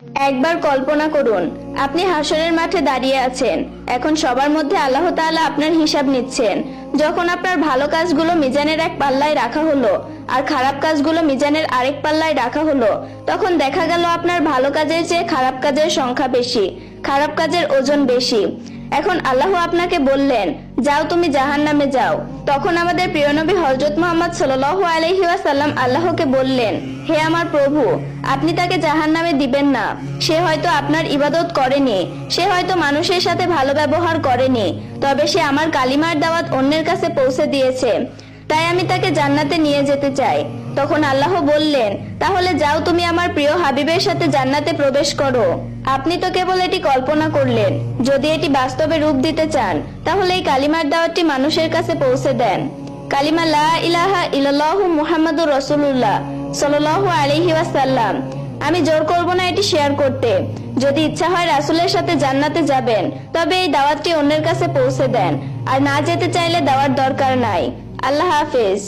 একবার কল্পনা করুন, আপনি হাসরের মাঠে দাঁড়িয়ে আছেন। এখন সবার মধ্যে আল্লাহ তাআলা আপনার হিসাব নিচ্ছেন। যখন আপনার ভালো কাজগুলো মিজানের এক পাল্লায় রাখা হলো আর খারাপ কাজগুলো মিজানের আরেক পাল্লায় রাখা হলো, তখন দেখা গেল আপনার ভালো কাজের চেয়ে খারাপ কাজের সংখ্যা বেশি, খারাপ কাজের ওজন বেশি। এখন আল্লাহ আপনাকে বললেন, যাও তুমি জাহান্নামে যাও। তখন আমাদের প্রিয় নবী হযরত মুহাম্মদ সাল্লাল্লাহু আলাইহি ওয়াসাল্লাম আল্লাহকে বললেন, হে আমার প্রভু, আপনি তাকে জাহান্নামে দিবেন না। সে হয়তো আপনার ইবাদত করেনি, সে হয়তো মানুষের সাথে ভালো ব্যবহার করেনি, তবে সে আমার কালিমার দাওয়াত অন্যের কাছে পৌঁছে দিয়েছে, তাই আমি তাকে জান্নাতে নিয়ে যেতে চাই। তখন আল্লাহ বললেন, তাহলে যাও তুমি আমার প্রিয় হাবিবের সাথে জান্নাতে প্রবেশ করো। আপনি তো কেবল এটি কল্পনা করলেন, যদি এটি বাস্তবে রূপ দিতে চান তাহলে এই কালিমার দাওয়াতটি মানুষের কাছে পৌঁছে দেন। কালিমা লা ইলাহা ইল্লাল্লাহু মুহাম্মাদুর রাসূলুল্লাহ সাল্লাল্লাহু আলাইহি ওয়াসাল্লাম। আমি জোর করব না এটি শেয়ার করতে। যদি ইচ্ছা হয় রাসূলের সাথে জান্নাতে যাবেন, তবে এই দাওয়াতটি অন্যের কাছে পৌঁছে দেন, আর না যেতে চাইলে দেওয়ার দরকার নাই। আল্লাহ হাফেজ।